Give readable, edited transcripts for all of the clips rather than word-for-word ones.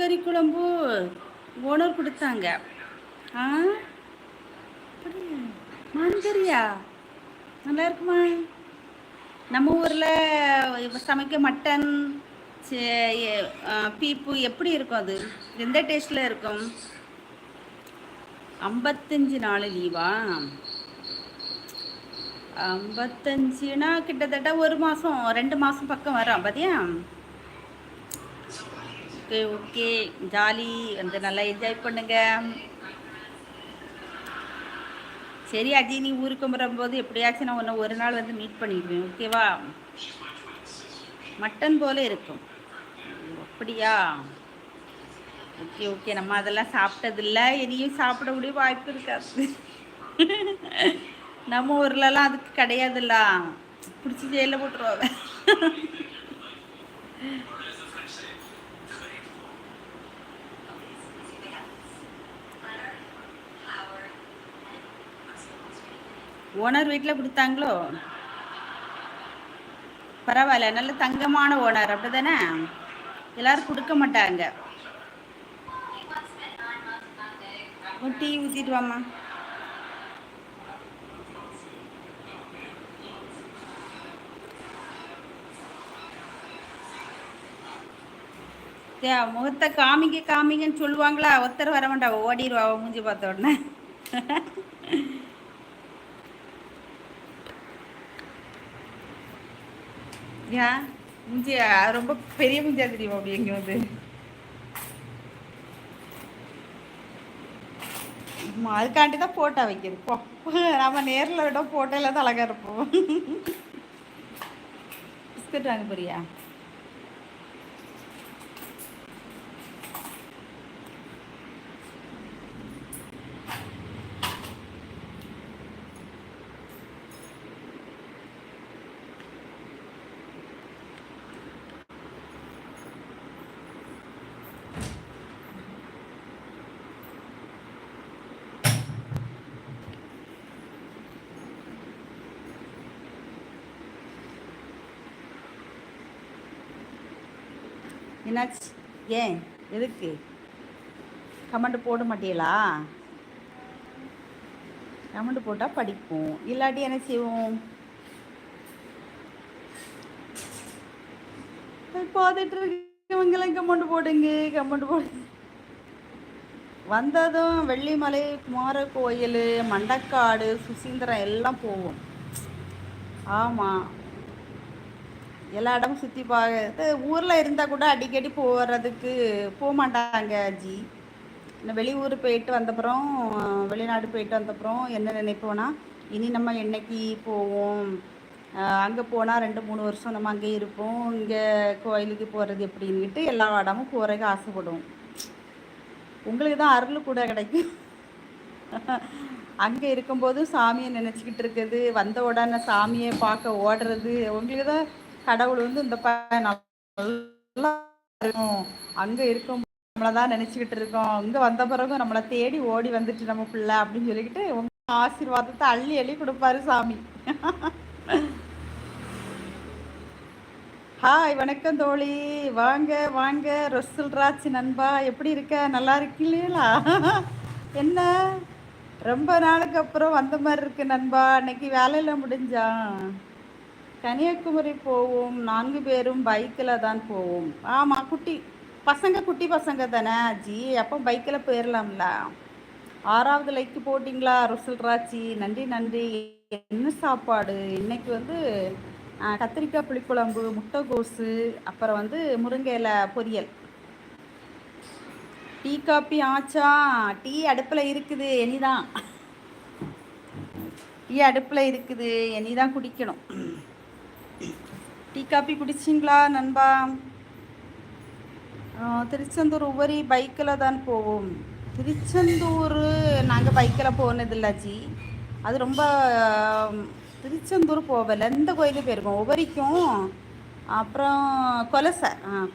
கறி குழம்பு ஓனர் கொடுத்தாங்க. ஆ மான்கறியா? நல்லா இருக்குமா? நம்ம ஊரில் சமைக்க மட்டன் பீப்பு எப்படி இருக்கும்? அது எந்த டேஸ்டில் இருக்கும்? 55 நாள் லீவா? 55னா கிட்டத்தட்ட 1 மாதம் 2 மாதம் பக்கம் வரும் பார்த்தியா? Okay okay, jolly. வந்து நல்லா என்ஜாய் பண்ணுங்க. சரி அஜி, நீ ஊருக்கு வரும்போது எப்படியாச்சும் நான் உன்னை ஒரு நாள் வந்து மீட் பண்ணிடுவேன், ஓகேவா? மட்டன் போல இருக்கும். அப்படியா? ஓகே ஓகே, நம்ம அதெல்லாம் சாப்பிட்டதில்ல, இனியும் சாப்பிடக்கூடிய வாய்ப்பு இருக்காது. நம்ம ஊர்லலாம் அதுக்கு கிடையாதுல்ல, பிடிச்சி ஜெயிலில் போட்டுருவாங்க. ஓனர் வீட்டில் கொடுத்தாங்களோ? பரவாயில்ல, நல்ல தங்கமான ஓனர், அப்படி தானே? எல்லாரும் கொடுக்க மாட்டாங்க. டீ ஊற்றிட்டு வாம்மா. முகத்தை காமிங்கன்னு சொல்லுவாங்களா? ஒருத்தர் வர மாட்டா, ஓடிடுவா மூஞ்சி பார்த்த உடனே. ஏன் மூஞ்சி ரொம்ப பெரிய மூஞ்சியா தெரியுமா அப்படி எங்கே வந்து? அதுக்காண்டி தான் போட்டோ வைக்கிறது. நம்ம நேரில் விட போட்டோல தான் அழகா இருப்போம். பிஸ்கட் வாங்க போறியா? என்னாச்சு? ஏன் எதுக்கு கமெண்ட் போட மாட்டீங்களா? கமெண்ட் போட்டால் படிப்போம், இல்லாட்டி என்ன செய்வோம்? பார்த்துட்டு இருக்கவங்களாம் கமெண்ட் போடுங்க, கமெண்ட் போடுங்க. வந்ததும் வெள்ளிமலை, குமார கோயில், மண்டக்காடு, சுசீந்திரம் எல்லாம் போவோம். ஆமாம், எல்லா இடமும் சுற்றி பார்க்க. ஊரில் இருந்தால் கூட அடிக்கடி போகிறதுக்கு போக மாட்டாங்க ஜி. இந்த வெளியூர் போயிட்டு வந்தப்புறம், வெளிநாடு போயிட்டு வந்தப்புறம் என்ன நினைப்போன்னா, இனி நம்ம என்னைக்கு போவோம், அங்கே போனால் 2-3 வருஷம் நம்ம அங்கே இருப்போம், இங்கே கோயிலுக்கு போகிறது எப்படின்னுட்டு எல்லா இடமும் போகிறதுக்கு ஆசைப்படுவோம். உங்களுக்கு தான் அருள் கூட கிடைக்கும். அங்கே இருக்கும்போது சாமியை நினச்சிக்கிட்டு இருக்குது, வந்த உடனே சாமியை பார்க்க ஓடுறது. உங்களுக்கு தான் கடவுள் வந்து இந்த நல்லா இருக்கும், அங்கே இருக்கும் நம்மளை தான் நினச்சிக்கிட்டு இருக்கோம், இங்கே வந்த பிறகும் நம்மளை தேடி ஓடி வந்துட்டு நம்ம பிள்ளை அப்படின்னு சொல்லிக்கிட்டு உங்கள் ஆசீர்வாதத்தை அள்ளி அள்ளி கொடுப்பாரு சாமி. ஹாய், வணக்கம் தோழி, வாங்க வாங்க. ரொசல்ராஜ் நண்பா, எப்படி இருக்க? நல்லா இருக்கீங்களா? என்ன ரொம்ப நாளுக்கு அப்புறம் வந்த மாதிரி இருக்கு நண்பா. இன்னைக்கு வேலையில் முடிஞ்சா? கன்னியாகுமரி போவோம், 4 பேரும் பைக்கில் தான் போவோம். ஆமாம், குட்டி பசங்க தானே ஜி, அப்போ பைக்கில் போயிடலாம்ல. 6வது லைக்கு போட்டிங்களா ரொசல்ராஜி? நன்றி நன்றி. என்ன சாப்பாடு இன்னைக்கு? வந்து கத்திரிக்காய் புளிக்குழம்பு, முட்டைகோசு, அப்புறம் வந்து முருங்கை இலை பொரியல். டீ காப்பி ஆச்சா? டீ அடுப்பில் இருக்குது, இனிதான். டீ அடுப்பில் இருக்குது, இனிதான் குடிக்கணும். டீ காப்பி குடிச்சிங்களா நண்பா? திருச்செந்தூர் உவரி பைக்கில் தான் போவோம். திருச்செந்தூர் நாங்கள் பைக்கில் போனதில்லை ஜி. அது ரொம்ப திருச்செந்தூர் போகலை, எந்த கோயிலுக்கு போயிருக்கோம், உவரிக்கும் அப்புறம்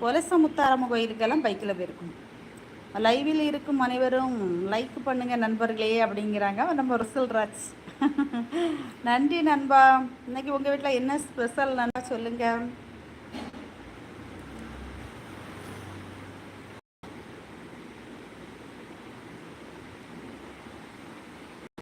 கொலசை முத்தாரம்ம கோயிலுக்கெல்லாம் பைக்கில் போயிருக்கோம். லைவில் இருக்கும் அனைவரும் லைக் பண்ணுங்கள் நண்பர்களே அப்படிங்கிறாங்க நம்ம ரொசல்ராஜ். நன்றி நண்பா. இன்னைக்கு உங்கள் வீட்டில் என்ன ஸ்பெஷல் நண்பா சொல்லுங்கள்.